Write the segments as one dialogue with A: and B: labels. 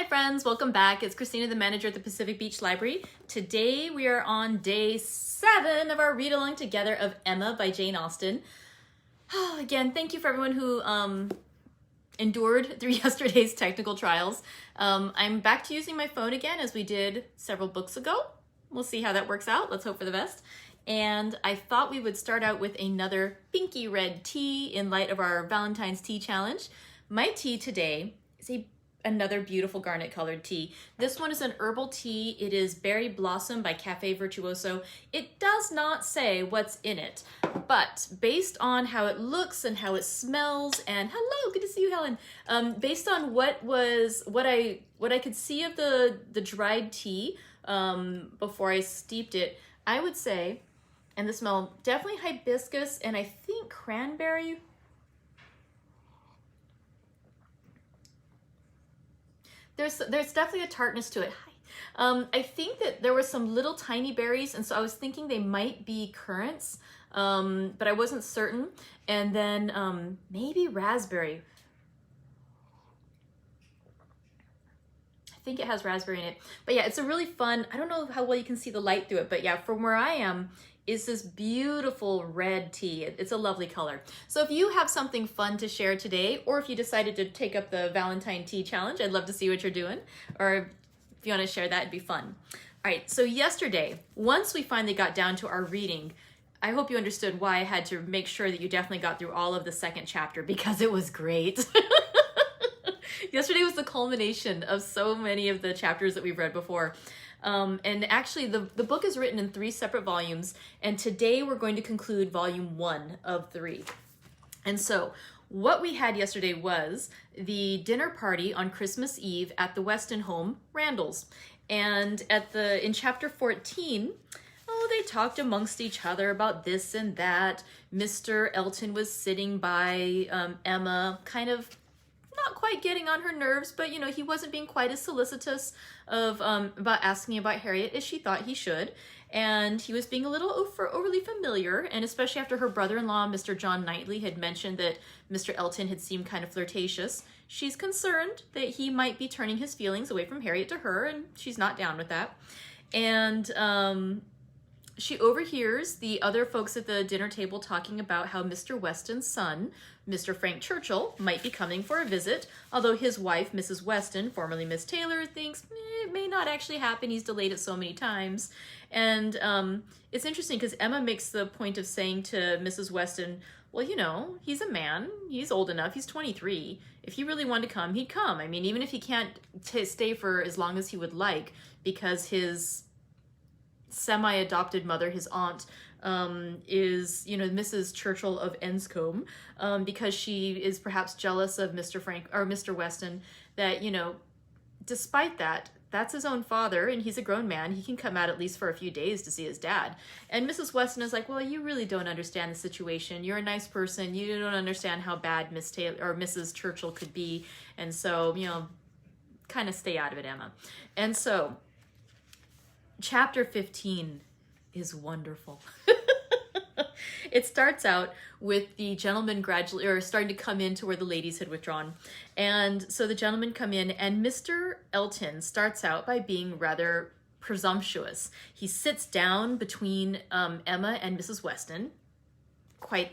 A: Hi friends, welcome back. It's Christina, the manager at the Pacific Beach Library. Today we are on day 7 of our read along together of Emma by Jane Austen. Again, thank you for everyone who endured through yesterday's technical trials. I'm back to using my phone again as we did several books ago. We'll see how that works out. Let's hope for the best. And I thought we would start out with another pinky red tea in light of our Valentine's tea challenge. My tea today is another beautiful garnet colored tea. This one is an herbal tea. It is Berry Blossom by Cafe Virtuoso. It does not say what's in it, but based on how it looks and how it smells, and hello, good to see you, Helen. Based on what I could see of the dried tea before I steeped it, I would say, and the smell, definitely hibiscus and I think cranberry. There's definitely a tartness to it. I think that there were some little tiny berries, and so I was thinking they might be currants, but I wasn't certain. And then maybe raspberry. I think it has raspberry in it. But yeah, it's a really fun, I don't know how well you can see the light through it, but yeah, from where I am, is this beautiful red tea. It's a lovely color. So if you have something fun to share today, or if you decided to take up the Valentine tea challenge, I'd love to see what you're doing. Or if you want to share that, it'd be fun. All right, so yesterday, once we finally got down to our reading, I hope you understood why I had to make sure that you definitely got through all of the second chapter, because it was great. Yesterday was the culmination of so many of the chapters that we've read before. And actually the book is written in 3 separate volumes, and today we're going to conclude volume 1 of 3. And so what we had yesterday was the dinner party on Christmas Eve at the Weston home, Randall's. And in chapter 14, they talked amongst each other about this and that. Mr. Elton was sitting by Emma, kind of not quite getting on her nerves, but he wasn't being quite as solicitous of about asking about Harriet as she thought he should, and he was being a little overly familiar, and especially after her brother-in-law, Mr. John Knightley, had mentioned that Mr. Elton had seemed kind of flirtatious. She's concerned that he might be turning his feelings away from Harriet to her, and she's not down with that. And she overhears the other folks at the dinner table talking about how Mr. Weston's son, Mr. Frank Churchill, might be coming for a visit, although his wife, Mrs. Weston, formerly Miss Taylor, thinks it may not actually happen. He's delayed it so many times. And it's interesting because Emma makes the point of saying to Mrs. Weston, well, he's a man. He's old enough. He's 23. If he really wanted to come, he'd come. I mean, even if he can't stay for as long as he would like, because his semi-adopted mother, his aunt, is, Mrs. Churchill of Enscombe, because she is perhaps jealous of Mr. Weston, that, despite that, that's his own father, and he's a grown man. He can come out at least for a few days to see his dad. And Mrs. Weston is like, well, you really don't understand the situation. You're a nice person. You don't understand how bad Miss Taylor or Mrs. Churchill could be. And so, kind of stay out of it, Emma. And so chapter 15 is wonderful. It starts out with the gentlemen gradually starting to come in to where the ladies had withdrawn. And so the gentlemen come in, and Mr. Elton starts out by being rather presumptuous. He sits down between Emma and Mrs. Weston, quite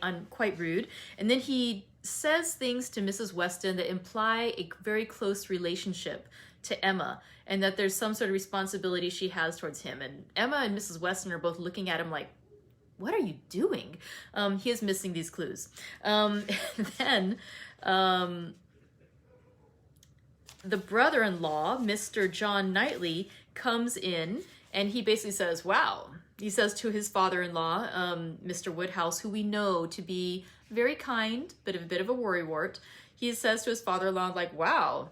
A: rude. And then he says things to Mrs. Weston that imply a very close relationship to Emma, and that there's some sort of responsibility she has towards him. And Emma and Mrs. Weston are both looking at him like, what are you doing? He is missing these clues. Then the brother-in-law, Mr. John Knightley, comes in, and he basically says, wow. He says to his father-in-law, Mr. Woodhouse, who we know to be very kind, but a bit of a worrywart. He says to his father-in-law, like, wow,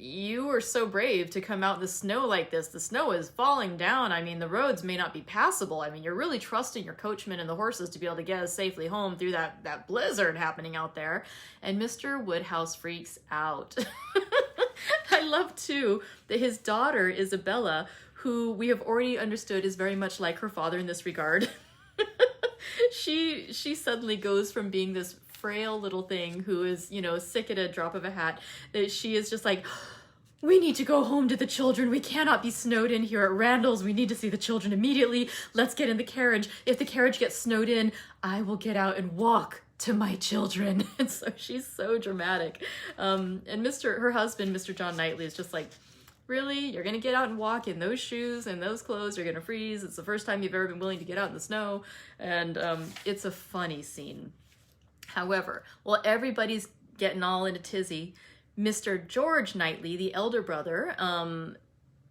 A: you were so brave to come out in the snow like this. The snow is falling down. I mean, the roads may not be passable. I mean, you're really trusting your coachman and the horses to be able to get us safely home through that blizzard happening out there. And Mr. Woodhouse freaks out. I love, too, that his daughter, Isabella, who we have already understood is very much like her father in this regard, she suddenly goes from being this frail little thing who is, sick at a drop of a hat, that she is just like, We need to go home to the children. We cannot be snowed in here at Randall's. We need to see the children immediately. Let's get in the carriage. If the carriage gets snowed in, I will get out and walk to my children. And so she's so dramatic. And her husband, Mr. John Knightley, is just like, really? You're gonna get out and walk in those shoes and those clothes? You're gonna freeze. It's the first time you've ever been willing to get out in the snow. And it's a funny scene. However, while everybody's getting all in a tizzy, Mr. George Knightley, the elder brother,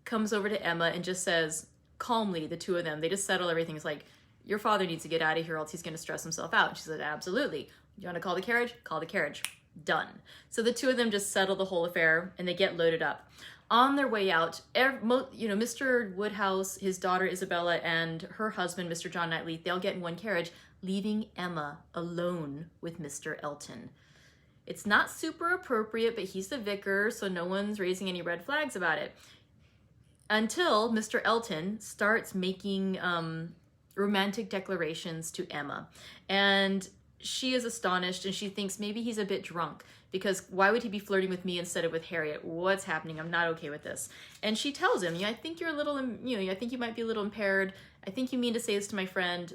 A: comes over to Emma and just says, calmly, the two of them, they just settle everything. It's like, your father needs to get out of here, else he's going to stress himself out. And she said, absolutely. You want to call the carriage? Call the carriage. Done. So the two of them just settle the whole affair, and they get loaded up. On their way out, Mr. Woodhouse, his daughter Isabella, and her husband, Mr. John Knightley, they'll get in one carriage, leaving Emma alone with Mr. Elton. It's not super appropriate, but he's the vicar, so no one's raising any red flags about it. Until Mr. Elton starts making romantic declarations to Emma. And she is astonished, and she thinks maybe he's a bit drunk, because why would he be flirting with me instead of with Harriet? What's happening? I'm not okay with this. And she tells him, I think you're a little, I think you might be a little impaired. I think you mean to say this to my friend.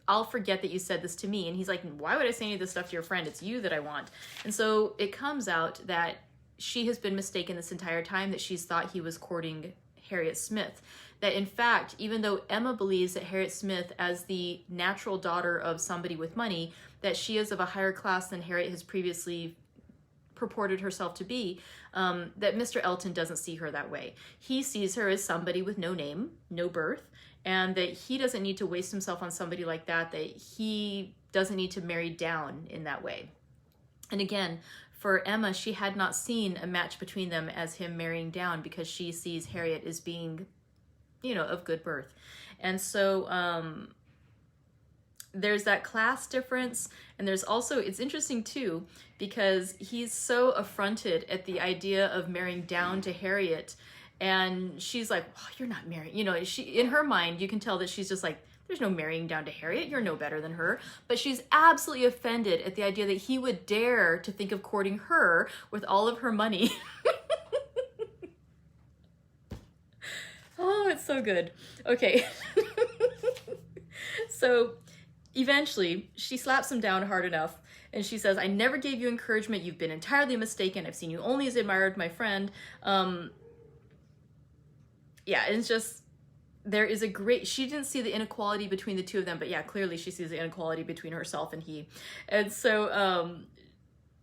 A: I'll forget that you said this to me. And he's like, why would I say any of this stuff to your friend? It's you that I want. And so it comes out that she has been mistaken this entire time, that she's thought he was courting Harriet Smith. That in fact, even though Emma believes that Harriet Smith, as the natural daughter of somebody with money, that she is of a higher class than Harriet has previously purported herself to be, that Mr. Elton doesn't see her that way. He sees her as somebody with no name, no birth, and that he doesn't need to waste himself on somebody like that, that he doesn't need to marry down in that way. And again, for Emma, she had not seen a match between them as him marrying down, because she sees Harriet as being, of good birth. And so there's that class difference. And there's also, it's interesting too, because he's so affronted at the idea of marrying down to Harriet. And she's like, oh, you're not married. She, in her mind, you can tell that she's just like, there's no marrying down to Harriet. You're no better than her. But she's absolutely offended at the idea that he would dare to think of courting her with all of her money. Oh, it's so good. Okay. So eventually she slaps him down hard enough. And she says, I never gave you encouragement. You've been entirely mistaken. I've seen you only as admired my friend. Yeah, it's just, there is a great, she didn't see the inequality between the two of them, but yeah, clearly she sees the inequality between herself and he. And so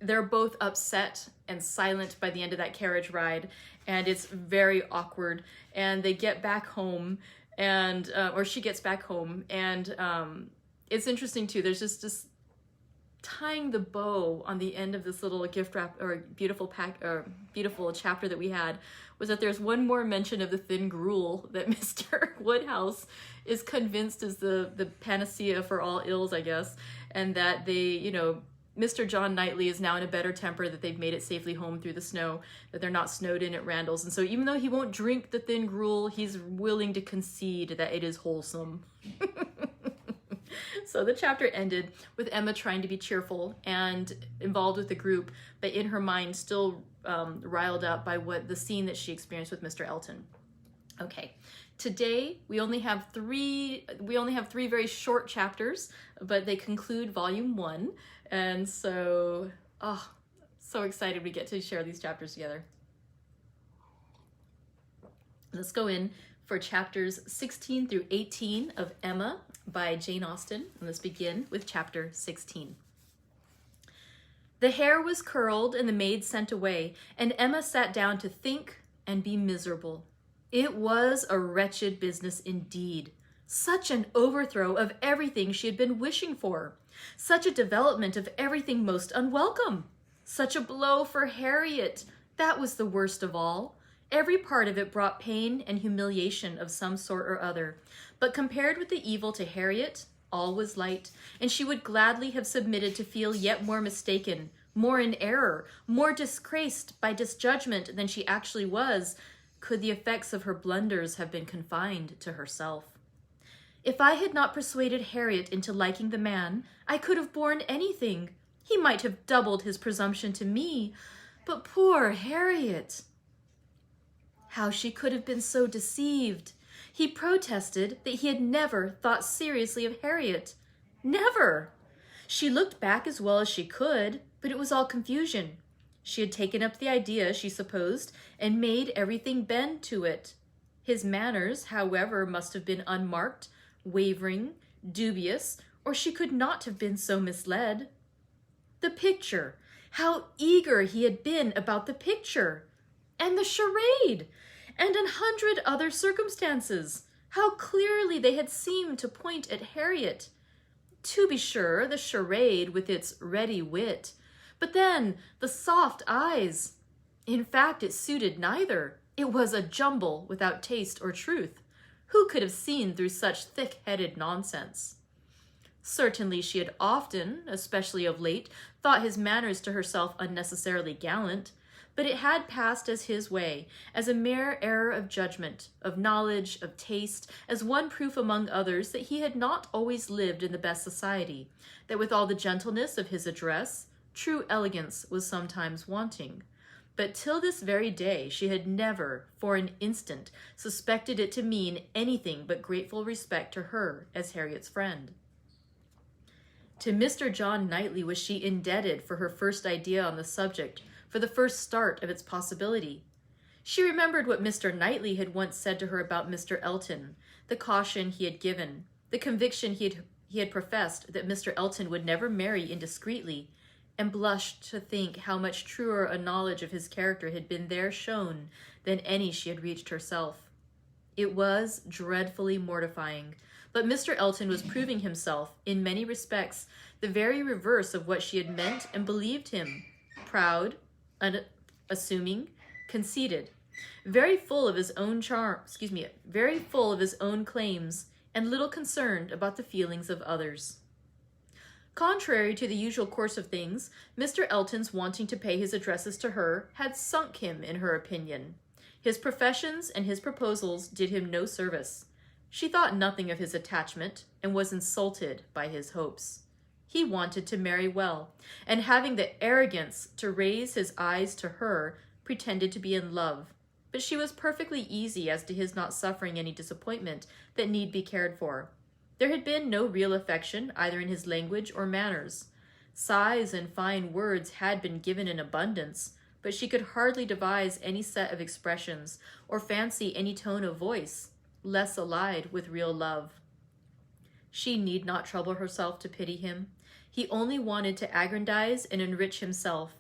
A: they're both upset and silent by the end of that carriage ride, and it's very awkward. And they get back home, and or she gets back home, and it's interesting too. There's just this tying the bow on the end of this little gift wrap or beautiful chapter that we had, was that there's one more mention of the thin gruel that Mr. Woodhouse is convinced is the panacea for all ills, I guess, and that they, Mr. John Knightley is now in a better temper, that they've made it safely home through the snow, that they're not snowed in at Randall's. And so even though he won't drink the thin gruel, he's willing to concede that it is wholesome. So the chapter ended with Emma trying to be cheerful and involved with the group, but in her mind still riled up by the scene that she experienced with Mr. Elton. Okay, today we only have three very short chapters, but they conclude volume 1. And so, so excited we get to share these chapters together. Let's go in for chapters 16 through 18 of Emma by Jane Austen. And let's begin with chapter 16. The hair was curled and the maid sent away, and Emma sat down to think and be miserable. It was a wretched business indeed. Such an overthrow of everything she had been wishing for. Such a development of everything most unwelcome. Such a blow for Harriet. That was the worst of all. Every part of it brought pain and humiliation of some sort or other. But compared with the evil to Harriet, all was light, and she would gladly have submitted to feel yet more mistaken, more in error, more disgraced by disjudgment than she actually was, could the effects of her blunders have been confined to herself. If I had not persuaded Harriet into liking the man, I could have borne anything. He might have doubled his presumption to me, but poor Harriet! How she could have been so deceived. He protested that he had never thought seriously of Harriet. Never! She looked back as well as she could, but it was all confusion. She had taken up the idea, she supposed, and made everything bend to it. His manners, however, must have been unmarked, wavering, dubious, or she could not have been so misled. The picture! How eager he had been about the picture! And the charade! And 100 other circumstances! How clearly they had seemed to point at Harriet! To be sure, the charade with its ready wit, but then the soft eyes! In fact, it suited neither. It was a jumble without taste or truth. Who could have seen through such thick-headed nonsense? Certainly she had often, especially of late, thought his manners to herself unnecessarily gallant, but it had passed as his way, as a mere error of judgment, of knowledge, of taste, as one proof among others that he had not always lived in the best society, that with all the gentleness of his address, true elegance was sometimes wanting. But till this very day she had never, for an instant, suspected it to mean anything but grateful respect to her as Harriet's friend. To Mr. John Knightley was she indebted for her first idea on the subject, for the first start of its possibility. She remembered what Mr. Knightley had once said to her about Mr. Elton, the caution he had given, the conviction he had professed that Mr. Elton would never marry indiscreetly, and blushed to think how much truer a knowledge of his character had been there shown than any she had reached herself. It was dreadfully mortifying, but Mr. Elton was proving himself, in many respects, the very reverse of what she had meant and believed him: proud, unassuming, conceited, very full of his own very full of his own claims, and little concerned about the feelings of others. Contrary to the usual course of things, Mr. Elton's wanting to pay his addresses to her had sunk him in her opinion. His professions and his proposals did him no service. She thought nothing of his attachment, and was insulted by his hopes. He wanted to marry well, and having the arrogance to raise his eyes to her, pretended to be in love. But she was perfectly easy as to his not suffering any disappointment that need be cared for. There had been no real affection either in his language or manners. Sighs and fine words had been given in abundance, but she could hardly devise any set of expressions or fancy any tone of voice less allied with real love. She need not trouble herself to pity him. He only wanted to aggrandize and enrich himself,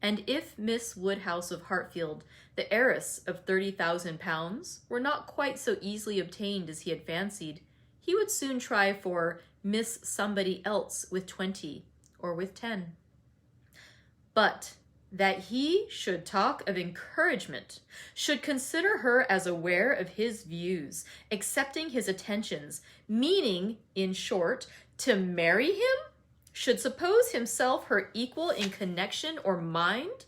A: and if Miss Woodhouse of Hartfield, the heiress of £30,000, were not quite so easily obtained as he had fancied, he would soon try for Miss Somebody Else with 20 or with 10. But that he should talk of encouragement, should consider her as aware of his views, accepting his attentions, meaning, in short, to marry him, should suppose himself her equal in connection or mind,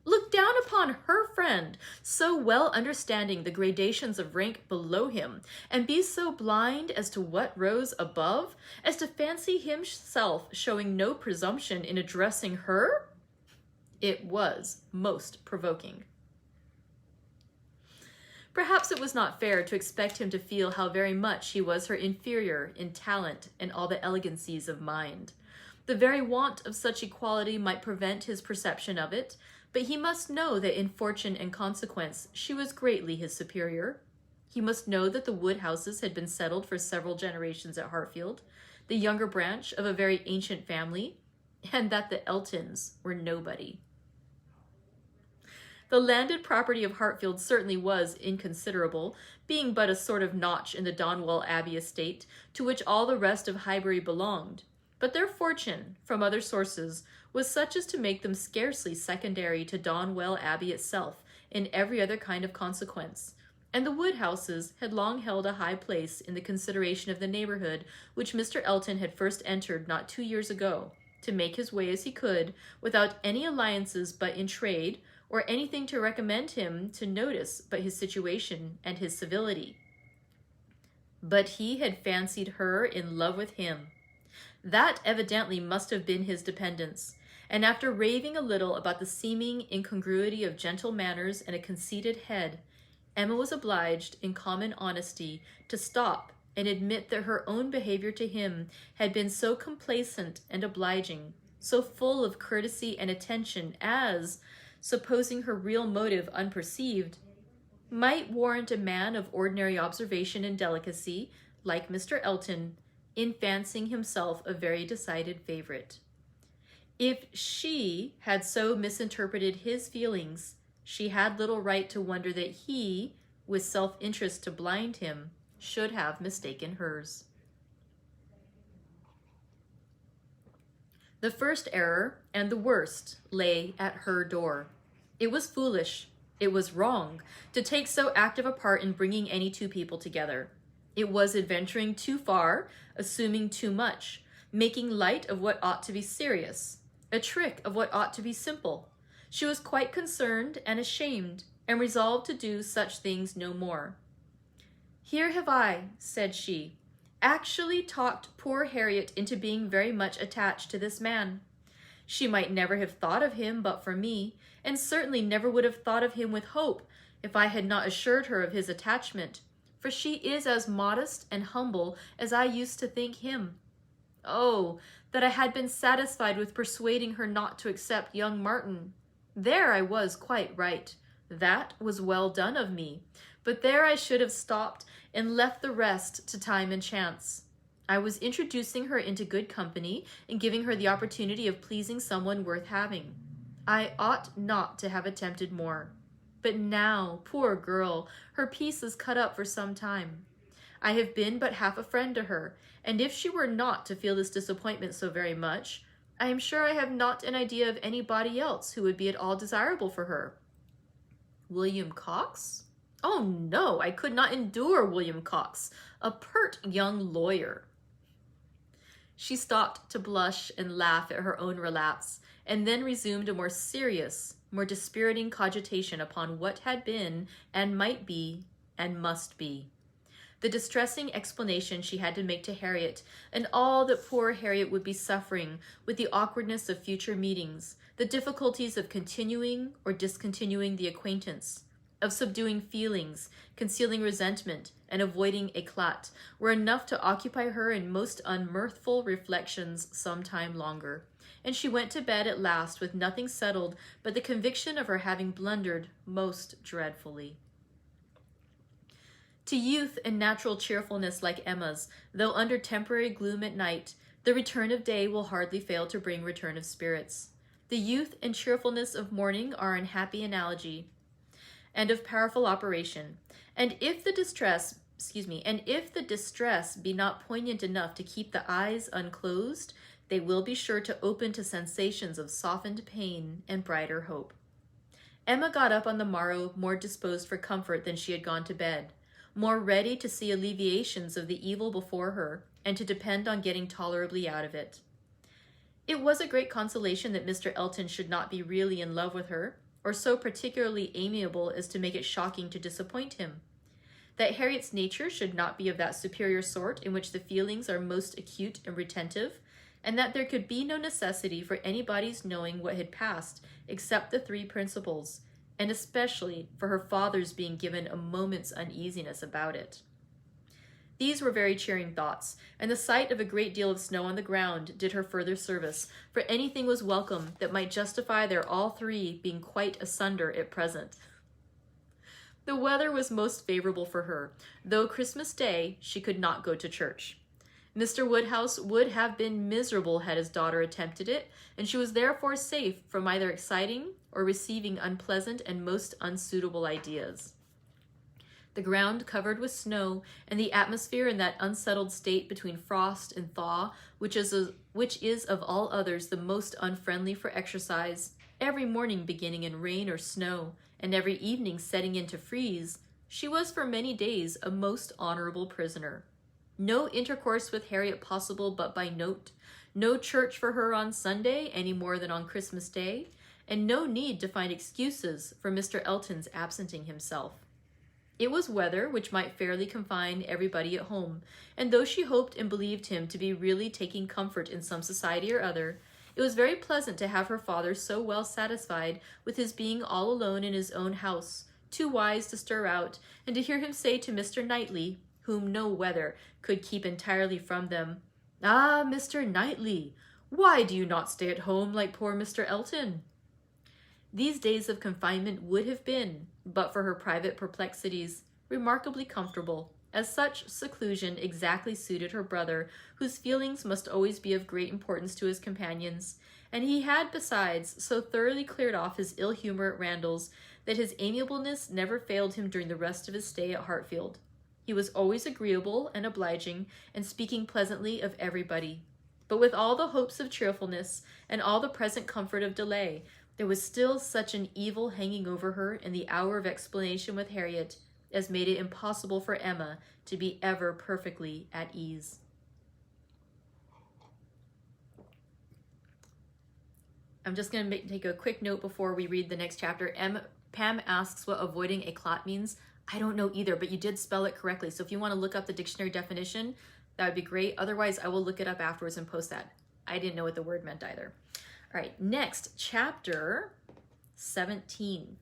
A: look down upon her friend, so well understanding the gradations of rank below him, and be so blind as to what rose above, as to fancy himself showing no presumption in addressing her? It was most provoking. Perhaps it was not fair to expect him to feel how very much he was her inferior in talent and all the elegancies of mind. The very want of such equality might prevent his perception of it, but he must know that in fortune and consequence she was greatly his superior. He must know that the Woodhouses had been settled for several generations at Hartfield, the younger branch of a very ancient family, and that the Eltons were nobody. The landed property of Hartfield certainly was inconsiderable, being but a sort of notch in the Donwell Abbey estate, to which all the rest of Highbury belonged, but their fortune, from other sources, was such as to make them scarcely secondary to Donwell Abbey itself in every other kind of consequence, and the Woodhouses had long held a high place in the consideration of the neighborhood which Mr. Elton had first entered not 2 years ago, to make his way as he could, without any alliances but in trade, or anything to recommend him to notice but his situation and his civility. But he had fancied her in love with him. That evidently must have been his dependence, and after raving a little about the seeming incongruity of gentle manners and a conceited head, Emma was obliged, in common honesty, to stop and admit that her own behavior to him had been so complacent and obliging, so full of courtesy and attention as, supposing her real motive unperceived, might warrant a man of ordinary observation and delicacy, like Mr. Elton, in fancying himself a very decided favorite. If she had so misinterpreted his feelings, she had little right to wonder that he, with self-interest to blind him, should have mistaken hers. The first error, and the worst, lay at her door. It was foolish, it was wrong, to take so active a part in bringing any two people together. It was adventuring too far, assuming too much, making light of what ought to be serious, a trick of what ought to be simple. She was quite concerned and ashamed, and resolved to do such things no more. Here have I, said she, actually talked poor Harriet into being very much attached to this man. She might never have thought of him but for me, and certainly never would have thought of him with hope if I had not assured her of his attachment, for she is as modest and humble as I used to think him. Oh, that I had been satisfied with persuading her not to accept young Martin. There I was quite right. That was well done of me, but there I should have stopped and left the rest to time and chance. I was introducing her into good company and giving her the opportunity of pleasing someone worth having. I ought not to have attempted more. But now, poor girl, her peace is cut up for some time. I have been but half a friend to her, and if she were not to feel this disappointment so very much, I am sure I have not an idea of anybody else who would be at all desirable for her. William Cox? Oh no, I could not endure William Cox, a pert young lawyer. She stopped to blush and laugh at her own relapse, and then resumed a more serious, more dispiriting cogitation upon what had been, and might be, and must be. The distressing explanation she had to make to Harriet, and all that poor Harriet would be suffering with the awkwardness of future meetings, the difficulties of continuing or discontinuing the acquaintance, of subduing feelings, concealing resentment, and avoiding éclat, were enough to occupy her in most unmirthful reflections some time longer, and she went to bed at last with nothing settled but the conviction of her having blundered most dreadfully. To youth and natural cheerfulness like Emma's, though under temporary gloom at night, the return of day will hardly fail to bring return of spirits. The youth and cheerfulness of morning are an happy analogy, and of powerful operation. And if the distress be not poignant enough to keep the eyes unclosed, they will be sure to open to sensations of softened pain and brighter hope. Emma got up on the morrow more disposed for comfort than she had gone to bed, more ready to see alleviations of the evil before her, and to depend on getting tolerably out of it. It was a great consolation that Mr. Elton should not be really in love with her, or so particularly amiable as to make it shocking to disappoint him. That Harriet's nature should not be of that superior sort in which the feelings are most acute and retentive, and that there could be no necessity for anybody's knowing what had passed except the three principals, and especially for her father's being given a moment's uneasiness about it. These were very cheering thoughts, and the sight of a great deal of snow on the ground did her further service, for anything was welcome that might justify their all three being quite asunder at present. The weather was most favorable for her, though Christmas Day she could not go to church. Mr. Woodhouse would have been miserable had his daughter attempted it, and she was therefore safe from either exciting or receiving unpleasant and most unsuitable ideas. The ground covered with snow, and the atmosphere in that unsettled state between frost and thaw, which is of all others the most unfriendly for exercise, every morning beginning in rain or snow, and every evening setting in to freeze, she was for many days a most honorable prisoner. No intercourse with Harriet possible but by note, no church for her on Sunday any more than on Christmas Day, and no need to find excuses for Mr. Elton's absenting himself. It was weather which might fairly confine everybody at home, and though she hoped and believed him to be really taking comfort in some society or other, it was very pleasant to have her father so well satisfied with his being all alone in his own house, too wise to stir out, and to hear him say to Mr. Knightley, whom no weather could keep entirely from them, "Ah, Mr. Knightley, why do you not stay at home like poor Mr. Elton?" These days of confinement would have been, but for her private perplexities, remarkably comfortable, as such seclusion exactly suited her brother, whose feelings must always be of great importance to his companions, and he had besides so thoroughly cleared off his ill humor at Randalls that his amiableness never failed him during the rest of his stay at Hartfield. He was always agreeable and obliging, and speaking pleasantly of everybody. But with all the hopes of cheerfulness, and all the present comfort of delay, there was still such an evil hanging over her in the hour of explanation with Harriet, as made it impossible for Emma to be ever perfectly at ease. I'm just going to take a quick note before we read the next chapter. Pam asks what avoiding a clot means. I don't know either, but you did spell it correctly. So if you want to look up the dictionary definition, that would be great. Otherwise, I will look it up afterwards and post that. I didn't know what the word meant either. All right, next, chapter 17.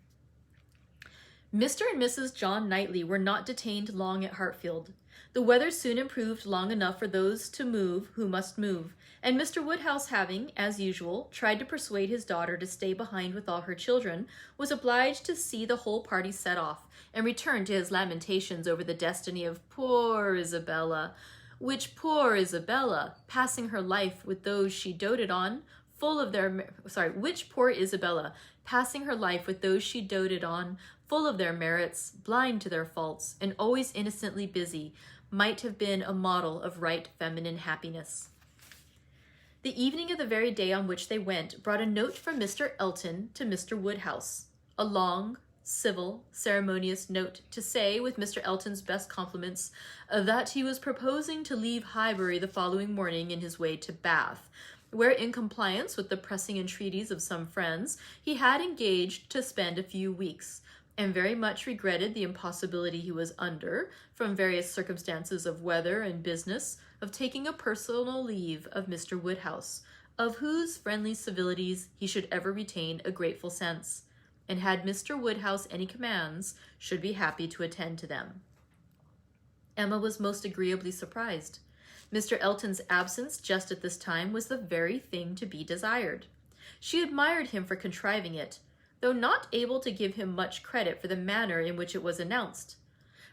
A: Mr. and Mrs. John Knightley were not detained long at Hartfield. The weather soon improved long enough for those to move who must move, and Mr. Woodhouse, having, as usual, tried to persuade his daughter to stay behind with all her children, was obliged to see the whole party set off, and return to his lamentations over the destiny of poor Isabella, which poor Isabella, passing her life with those she doted on, which poor Isabella, passing her life with those she doted on, full of their merits, blind to their faults, and always innocently busy, might have been a model of right feminine happiness. The evening of the very day on which they went brought a note from Mr. Elton to Mr. Woodhouse, a long, civil, ceremonious note to say, with Mr. Elton's best compliments, that he was proposing to leave Highbury the following morning in his way to Bath, where, in compliance with the pressing entreaties of some friends, he had engaged to spend a few weeks, and very much regretted the impossibility he was under, from various circumstances of weather and business, of taking a personal leave of Mr. Woodhouse, of whose friendly civilities he should ever retain a grateful sense, and had Mr. Woodhouse any commands, should be happy to attend to them. Emma was most agreeably surprised. Mr. Elton's absence just at this time was the very thing to be desired. She admired him for contriving it, though not able to give him much credit for the manner in which it was announced.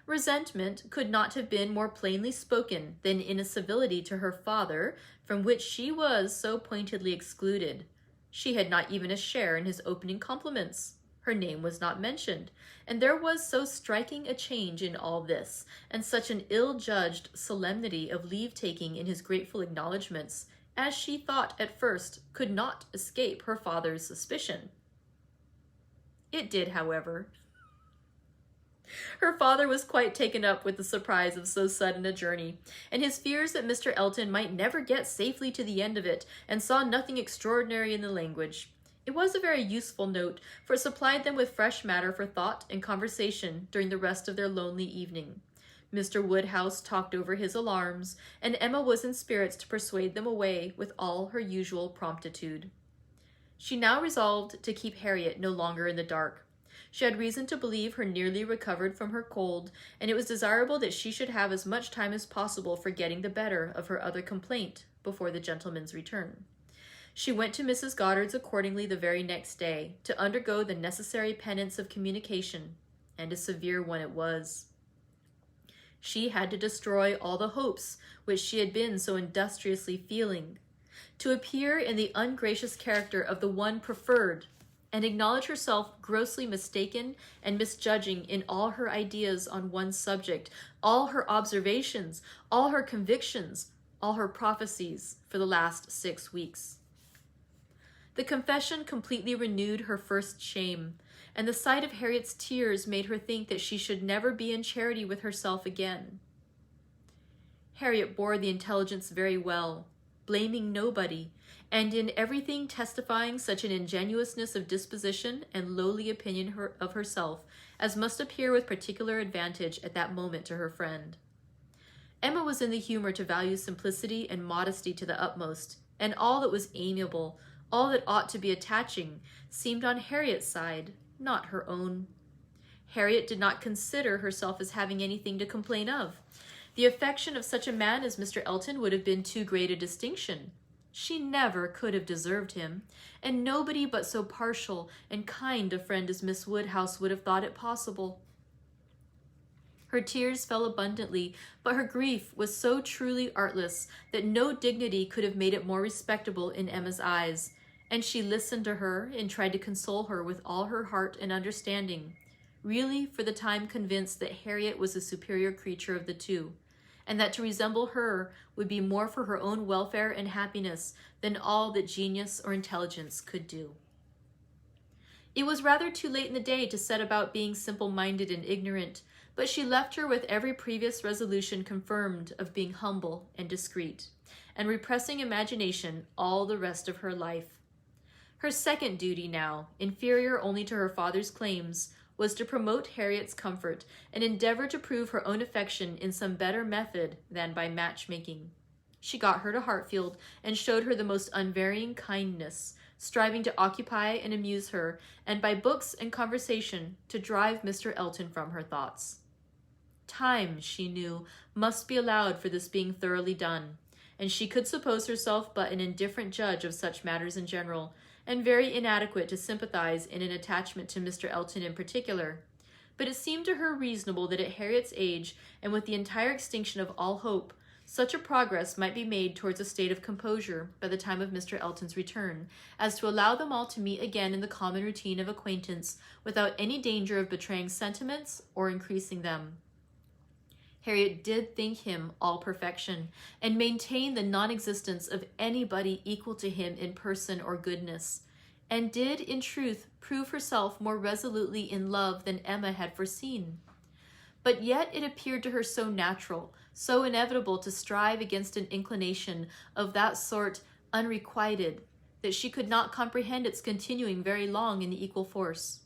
A: Resentment could not have been more plainly spoken than in a civility to her father, from which she was so pointedly excluded. She had not even a share in his opening compliments. Her name was not mentioned, and there was so striking a change in all this, and such an ill-judged solemnity of leave-taking in his grateful acknowledgments, as she thought at first could not escape her father's suspicion. It did, however. Her father was quite taken up with the surprise of so sudden a journey, and his fears that Mr. Elton might never get safely to the end of it, and saw nothing extraordinary in the language. It was a very useful note, for it supplied them with fresh matter for thought and conversation during the rest of their lonely evening. Mr. Woodhouse talked over his alarms, and Emma was in spirits to persuade them away with all her usual promptitude. She now resolved to keep Harriet no longer in the dark. She had reason to believe her nearly recovered from her cold, and it was desirable that she should have as much time as possible for getting the better of her other complaint before the gentleman's return. She went to Mrs. Goddard's accordingly the very next day, to undergo the necessary penance of communication, and a severe one it was. She had to destroy all the hopes which she had been so industriously feeling, to appear in the ungracious character of the one preferred, and acknowledge herself grossly mistaken and misjudging in all her ideas on one subject, all her observations, all her convictions, all her prophecies for the last 6 weeks. The confession completely renewed her first shame, and the sight of Harriet's tears made her think that she should never be in charity with herself again. Harriet bore the intelligence very well, blaming nobody, and in everything testifying such an ingenuousness of disposition and lowly opinion of herself as must appear with particular advantage at that moment to her friend. Emma was in the humor to value simplicity and modesty to the utmost, and all that was amiable, all that ought to be attaching, seemed on Harriet's side, not her own. Harriet did not consider herself as having anything to complain of. The affection of such a man as Mr. Elton would have been too great a distinction. She never could have deserved him, and nobody but so partial and kind a friend as Miss Woodhouse would have thought it possible. Her tears fell abundantly, but her grief was so truly artless that no dignity could have made it more respectable in Emma's eyes, and she listened to her and tried to console her with all her heart and understanding, really for the time convinced that Harriet was the superior creature of the two, and that to resemble her would be more for her own welfare and happiness than all that genius or intelligence could do. It was rather too late in the day to set about being simple-minded and ignorant, but she left her with every previous resolution confirmed of being humble and discreet, and repressing imagination all the rest of her life. Her second duty now, inferior only to her father's claims, was to promote Harriet's comfort and endeavor to prove her own affection in some better method than by matchmaking. She got her to Hartfield and showed her the most unvarying kindness, striving to occupy and amuse her, and by books and conversation to drive Mr. Elton from her thoughts. Time, she knew, must be allowed for this being thoroughly done, and she could suppose herself but an indifferent judge of such matters in general, and very inadequate to sympathize in an attachment to Mr. Elton in particular. But it seemed to her reasonable that at Harriet's age, and with the entire extinction of all hope, such a progress might be made towards a state of composure by the time of Mr. Elton's return, as to allow them all to meet again in the common routine of acquaintance, without any danger of betraying sentiments or increasing them. Harriet did think him all perfection, and maintained the non-existence of anybody equal to him in person or goodness, and did, in truth, prove herself more resolutely in love than Emma had foreseen. But yet it appeared to her so natural, so inevitable to strive against an inclination of that sort unrequited, that she could not comprehend its continuing very long in equal force.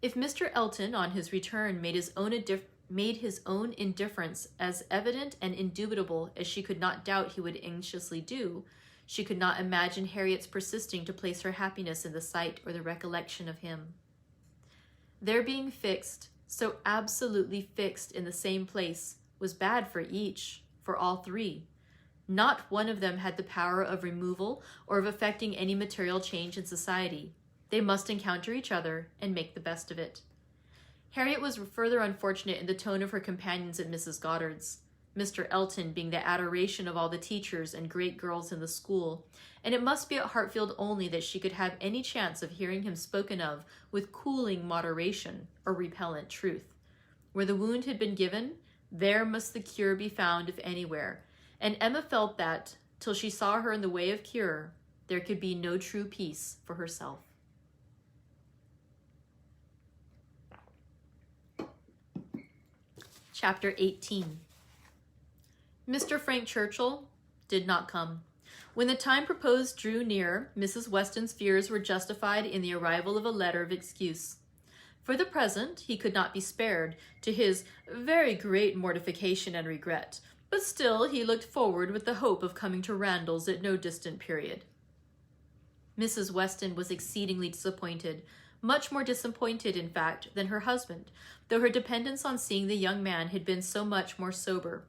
A: If Mr. Elton, on his return, made his own indifference as evident and indubitable as she could not doubt he would anxiously do, she could not imagine Harriet's persisting to place her happiness in the sight or the recollection of him. Their being fixed, so absolutely fixed in the same place, was bad for each, for all three. Not one of them had the power of removal or of effecting any material change in society. They must encounter each other and make the best of it. Harriet was further unfortunate in the tone of her companions at Mrs. Goddard's, Mr. Elton being the adoration of all the teachers and great girls in the school, and it must be at Hartfield only that she could have any chance of hearing him spoken of with cooling moderation or repellent truth. Where the wound had been given, there must the cure be found if anywhere, and Emma felt that, till she saw her in the way of cure, there could be no true peace for herself. Chapter 18. Mr. Frank Churchill did not come. When the time proposed drew near, Mrs. Weston's fears were justified in the arrival of a letter of excuse. For the present, he could not be spared, to his very great mortification and regret, but still he looked forward with the hope of coming to Randalls at no distant period. Mrs. Weston was exceedingly disappointed, much more disappointed, in fact, than her husband, though her dependence on seeing the young man had been so much more sober.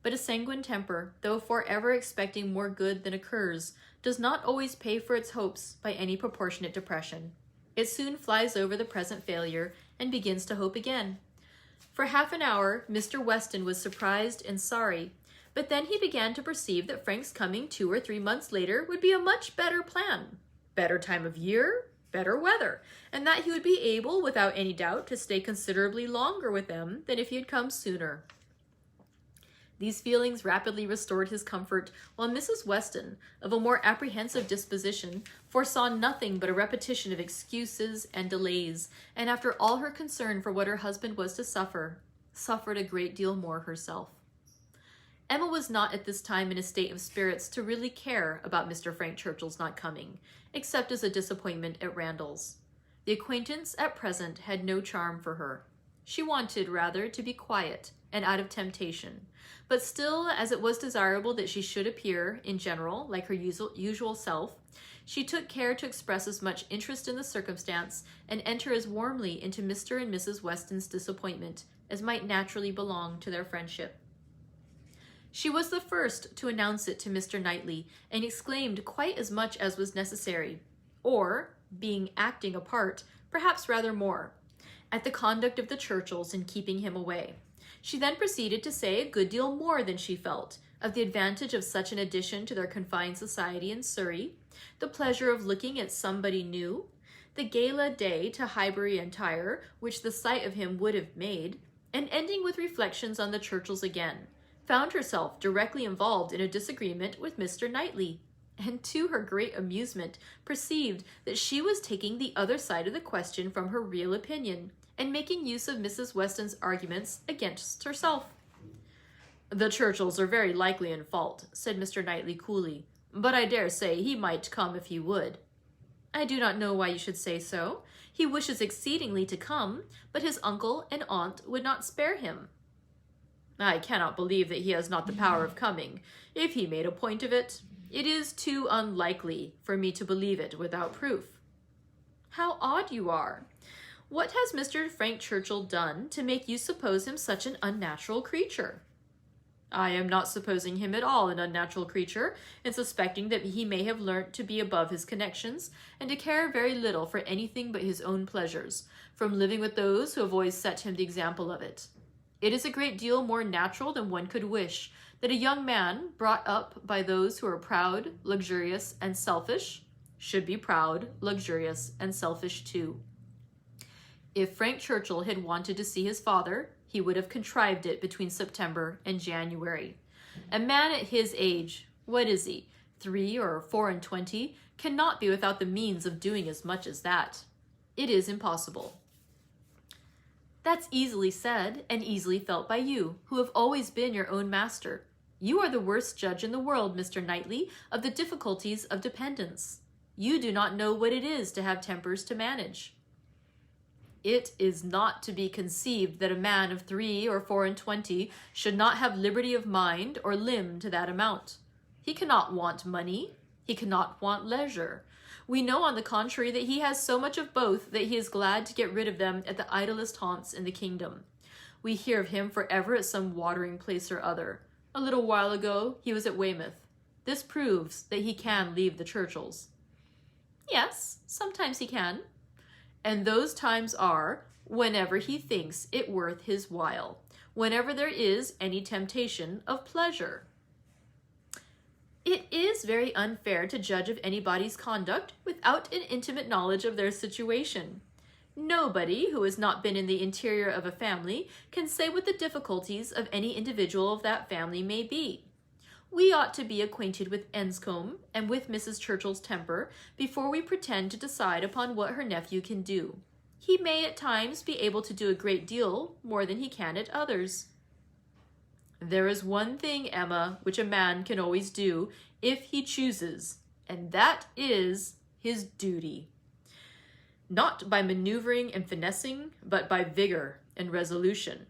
A: But a sanguine temper, though forever expecting more good than occurs, does not always pay for its hopes by any proportionate depression. It soon flies over the present failure and begins to hope again. For half an hour, Mr. Weston was surprised and sorry, but then he began to perceive that Frank's coming 2 or 3 months later would be a much better plan. Better time of year, better weather, and that he would be able, without any doubt, to stay considerably longer with them than if he had come sooner. These feelings rapidly restored his comfort, while Mrs. Weston, of a more apprehensive disposition, foresaw nothing but a repetition of excuses and delays, and after all her concern for what her husband was to suffer, suffered a great deal more herself. Emma was not at this time in a state of spirits to really care about Mr. Frank Churchill's not coming, except as a disappointment at Randalls. The acquaintance at present had no charm for her. She wanted, rather, to be quiet and out of temptation, but still, as it was desirable that she should appear, in general, like her usual self, she took care to express as much interest in the circumstance and enter as warmly into Mr. and Mrs. Weston's disappointment as might naturally belong to their friendship. She was the first to announce it to Mr. Knightley, and exclaimed quite as much as was necessary, or, being acting a part, perhaps rather more, at the conduct of the Churchills in keeping him away. She then proceeded to say a good deal more than she felt, of the advantage of such an addition to their confined society in Surrey, the pleasure of looking at somebody new, the gala day to Highbury and Tyre, which the sight of him would have made, and ending with reflections on the Churchills again, found herself directly involved in a disagreement with Mr. Knightley, and to her great amusement perceived that she was taking the other side of the question from her real opinion, and making use of Mrs. Weston's arguments against herself. "The Churchills are very likely in fault," said Mr. Knightley coolly, "but I dare say he might come if he would." "I do not know why you should say so. He wishes exceedingly to come, but his uncle and aunt would not spare him." "I cannot believe that he has not the power of coming, if he made a point of it. It is too unlikely for me to believe it without proof." "How odd you are! What has Mr. Frank Churchill done to make you suppose him such an unnatural creature?" "I am not supposing him at all an unnatural creature, and suspecting that he may have learnt to be above his connections, and to care very little for anything but his own pleasures, from living with those who have always set him the example of it. It is a great deal more natural than one could wish, that a young man, brought up by those who are proud, luxurious, and selfish, should be proud, luxurious, and selfish too. If Frank Churchill had wanted to see his father, he would have contrived it between September and January. A man at his age, what is he, 3 or 24, cannot be without the means of doing as much as that. It is impossible." "That's easily said, and easily felt by you, who have always been your own master. You are the worst judge in the world, Mr. Knightley, of the difficulties of dependence. You do not know what it is to have tempers to manage." "It is not to be conceived that a man of 3 or 24 should not have liberty of mind or limb to that amount. He cannot want money. He cannot want leisure. We know, on the contrary, that he has so much of both that he is glad to get rid of them at the idlest haunts in the kingdom. We hear of him forever at some watering place or other. A little while ago he was at Weymouth. This proves that he can leave the Churchills." "Yes, sometimes he can." "And those times are, whenever he thinks it worth his while, whenever there is any temptation of pleasure." "It is very unfair to judge of anybody's conduct without an intimate knowledge of their situation. Nobody who has not been in the interior of a family can say what the difficulties of any individual of that family may be. We ought to be acquainted with Enscombe and with Mrs. Churchill's temper before we pretend to decide upon what her nephew can do. He may at times be able to do a great deal more than he can at others." "There is one thing, Emma, which a man can always do, if he chooses, and that is his duty. Not by maneuvering and finessing, but by vigor and resolution.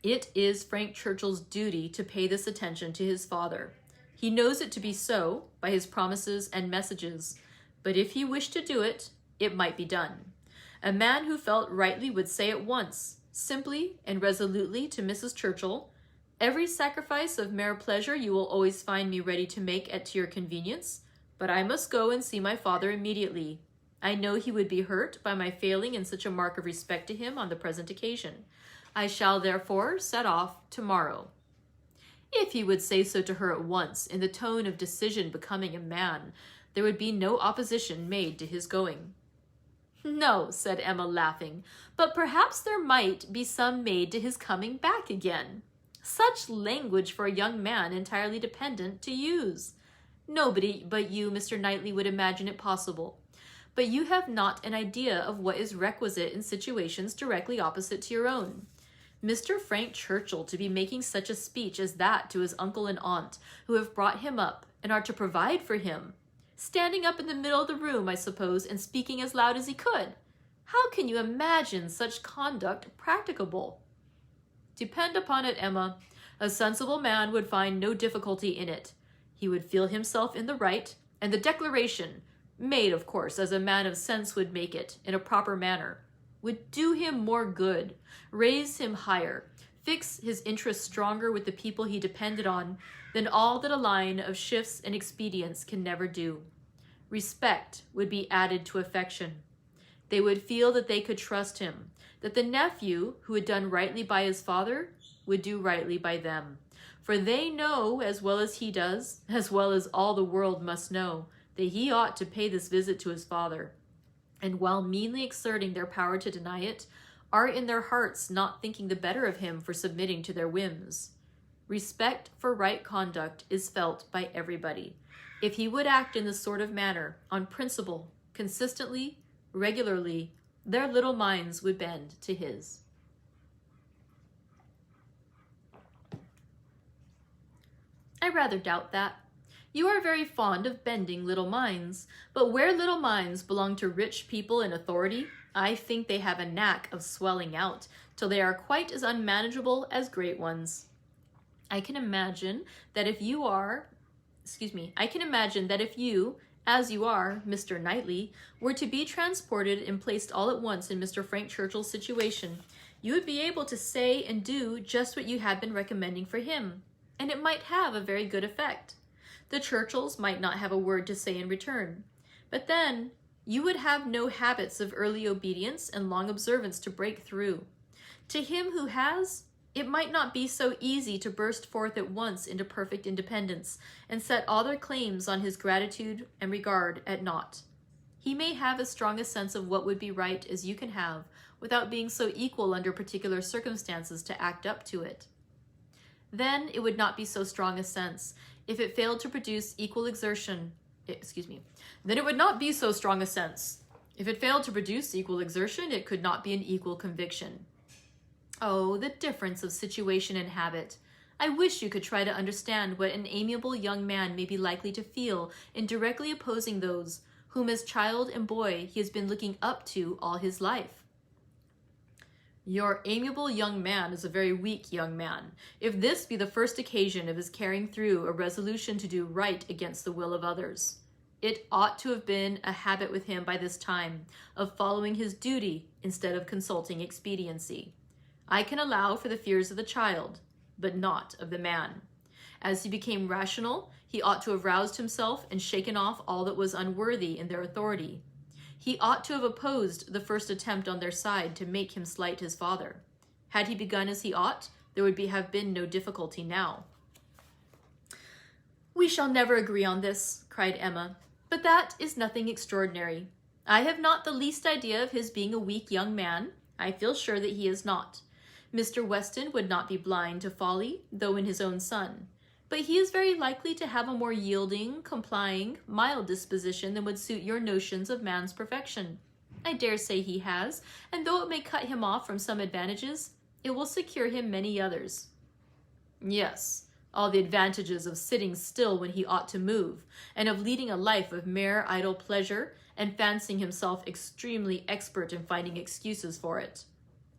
A: It is Frank Churchill's duty to pay this attention to his father. He knows it to be so by his promises and messages, but if he wished to do it, it might be done. A man who felt rightly would say at once, simply and resolutely, to Mrs. Churchill, 'Every sacrifice of mere pleasure you will always find me ready to make to your convenience, but I must go and see my father immediately. I know he would be hurt by my failing in such a mark of respect to him on the present occasion. I shall therefore set off tomorrow.' If he would say so to her at once, in the tone of decision becoming a man, there would be no opposition made to his going." "No," said Emma, laughing, "but perhaps there might be some made to his coming back again. Such language for a young man entirely dependent to use. Nobody but you, Mr. Knightley, would imagine it possible. But you have not an idea of what is requisite in situations directly opposite to your own. Mr. Frank Churchill to be making such a speech as that to his uncle and aunt, who have brought him up and are to provide for him. Standing up in the middle of the room, I suppose, and speaking as loud as he could. How can you imagine such conduct practicable?" "Depend upon it, Emma, a sensible man would find no difficulty in it. He would feel himself in the right, and the declaration, made, of course, as a man of sense would make it, in a proper manner, would do him more good, raise him higher, fix his interests stronger with the people he depended on than all that a line of shifts and expedients can never do. Respect would be added to affection. They would feel that they could trust him, that the nephew who had done rightly by his father would do rightly by them. For they know, as well as he does, as well as all the world must know, that he ought to pay this visit to his father, and while meanly exerting their power to deny it, are in their hearts not thinking the better of him for submitting to their whims. Respect for right conduct is felt by everybody. If he would act in this sort of manner, on principle, consistently, regularly, their little minds would bend to his. I rather doubt that. You are very fond of bending little minds, but where little minds belong to rich people in authority, I think they have a knack of swelling out till they are quite as unmanageable as great ones. I can imagine that if you, as you are, Mr. Knightley, were to be transported and placed all at once in Mr. Frank Churchill's situation, you would be able to say and do just what you had been recommending for him, and it might have a very good effect. The Churchills might not have a word to say in return, but then you would have no habits of early obedience and long observance to break through. To him who has, it might not be so easy to burst forth at once into perfect independence and set all their claims on his gratitude and regard at naught. He may have as strong a sense of what would be right as you can have, without being so equal under particular circumstances to act up to it. Then it would not be so strong a sense. If it failed to produce equal exertion, then it would not be so strong a sense. If it failed to produce equal exertion, it could not be an equal conviction. Oh, the difference of situation and habit. I wish you could try to understand what an amiable young man may be likely to feel in directly opposing those whom as child and boy he has been looking up to all his life. Your amiable young man is a very weak young man. If this be the first occasion of his carrying through a resolution to do right against the will of others, it ought to have been a habit with him by this time of following his duty instead of consulting expediency. I can allow for the fears of the child, but not of the man. As he became rational, he ought to have roused himself and shaken off all that was unworthy in their authority. He ought to have opposed the first attempt on their side to make him slight his father. Had he begun as he ought, there would have been no difficulty now. We shall never agree on this, cried Emma, but that is nothing extraordinary. I have not the least idea of his being a weak young man. I feel sure that he is not. Mr. Weston would not be blind to folly, though in his own son. But he is very likely to have a more yielding, complying, mild disposition than would suit your notions of man's perfection. I dare say he has, and though it may cut him off from some advantages, it will secure him many others. Yes, all the advantages of sitting still when he ought to move, and of leading a life of mere idle pleasure, and fancying himself extremely expert in finding excuses for it.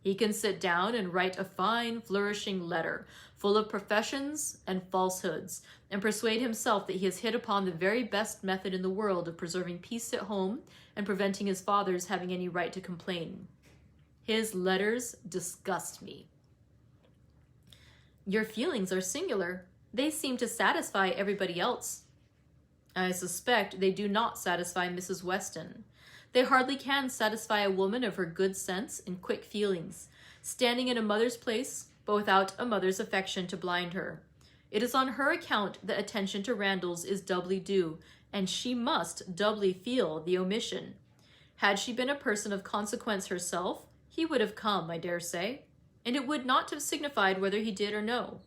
A: He can sit down and write a fine, flourishing letter, full of professions and falsehoods, and persuade himself that he has hit upon the very best method in the world of preserving peace at home and preventing his father's having any right to complain. His letters disgust me. Your feelings are singular. They seem to satisfy everybody else. I suspect they do not satisfy Mrs. Weston. They hardly can satisfy a woman of her good sense and quick feelings, standing in a mother's place, but without a mother's affection to blind her. It is on her account that attention to Randalls is doubly due, and she must doubly feel the omission. Had she been a person of consequence herself, he would have come, I dare say, and it would not have signified whether he did or no.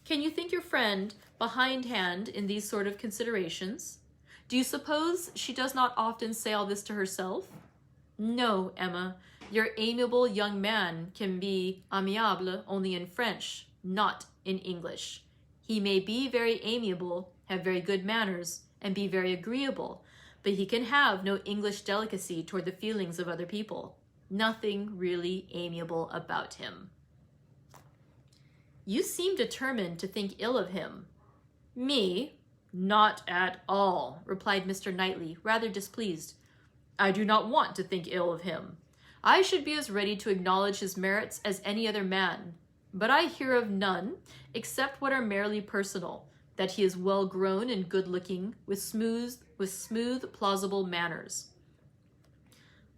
A: Can you think your friend behindhand in these sort of considerations? Do you suppose she does not often say all this to herself? No, Emma, your amiable young man can be aimable only in French, not in English. He may be very amiable, have very good manners, and be very agreeable, but he can have no English delicacy toward the feelings of other people. Nothing really amiable about him. You seem determined to think ill of him. Me? Not at all, replied Mr. Knightley, rather displeased. I do not want to think ill of him. I should be as ready to acknowledge his merits as any other man, but I hear of none, except what are merely personal, that he is well-grown and good-looking, with smooth, plausible manners.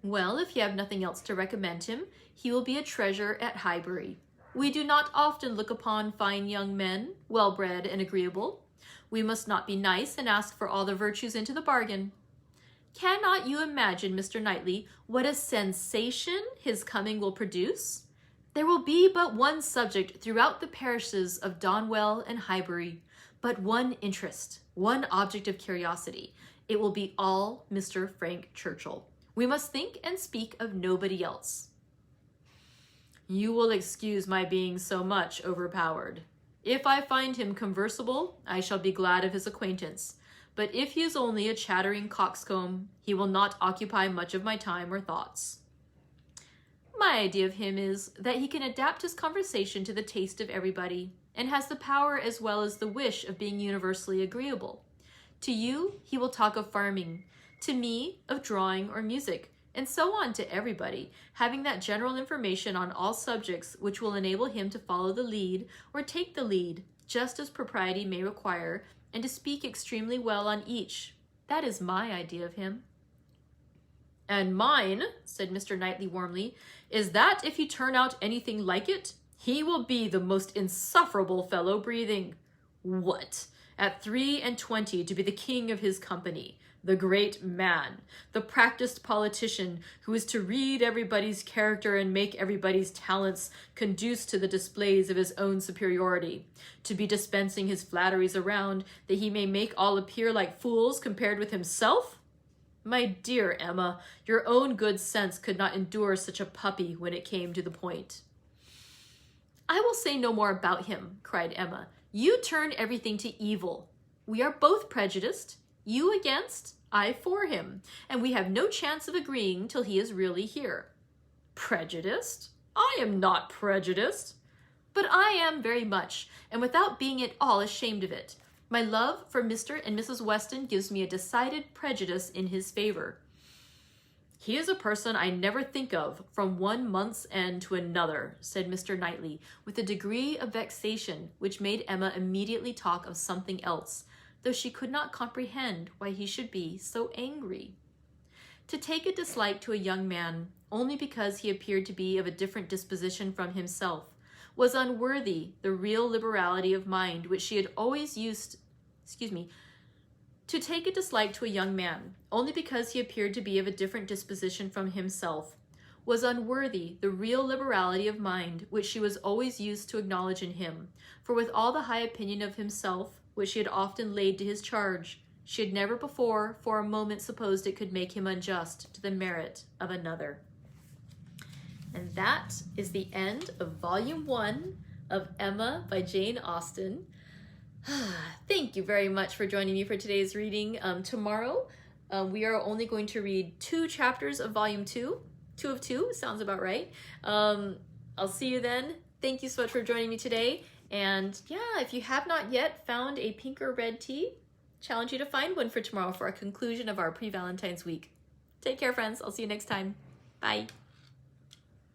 A: Well, if you have nothing else to recommend him, he will be a treasure at Highbury. We do not often look upon fine young men, well-bred and agreeable. We must not be nice and ask for all the virtues into the bargain. Cannot you imagine, Mr. Knightley, what a sensation his coming will produce? There will be but one subject throughout the parishes of Donwell and Highbury, but one interest, one object of curiosity. It will be all Mr. Frank Churchill. We must think and speak of nobody else. You will excuse my being so much overpowered. If I find him conversable, I shall be glad of his acquaintance. But if he is only a chattering coxcomb, he will not occupy much of my time or thoughts. My idea of him is that he can adapt his conversation to the taste of everybody, and has the power as well as the wish of being universally agreeable. To you, he will talk of farming, to me, of drawing or music, and so on to everybody, having that general information on all subjects which will enable him to follow the lead or take the lead, just as propriety may require, and to speak extremely well on each. That is my idea of him. And mine, said Mr. Knightley warmly, is that if he turn out anything like it, he will be the most insufferable fellow breathing. What? At 23 to be the king of his company, the great man, the practiced politician who is to read everybody's character and make everybody's talents conduce to the displays of his own superiority, to be dispensing his flatteries around that he may make all appear like fools compared with himself? My dear Emma, your own good sense could not endure such a puppy when it came to the point. I will say no more about him, cried Emma. You turn everything to evil. We are both prejudiced, you against, I for him, and we have no chance of agreeing till he is really here. Prejudiced? I am not prejudiced. But I am very much, and without being at all ashamed of it. My love for Mr. and Mrs. Weston gives me a decided prejudice in his favor. He is a person I never think of from 1 month's end to another, said Mr. Knightley, with a degree of vexation which made Emma immediately talk of something else, though she could not comprehend why he should be so angry. To take a dislike to a young man, only because he appeared to be of a different disposition from himself, was unworthy the real liberality of mind which she had always used, to take a dislike to a young man, only because he appeared to be of a different disposition from himself, was unworthy the real liberality of mind which she was always used to acknowledge in him, for with all the high opinion of himself which she had often laid to his charge, she had never before for a moment supposed it could make him unjust to the merit of another. And that is the end of Volume 1 of Emma by Jane Austen. Thank you very much for joining me for today's reading. Tomorrow, we are only going to read 2 chapters of Volume 2. 2 of 2, sounds about right. I'll see you then. Thank you so much for joining me today. And yeah, if you have not yet found a pink or red tea, challenge you to find one for tomorrow for a conclusion of our pre-Valentine's week. Take care, friends. I'll see you next time. Bye.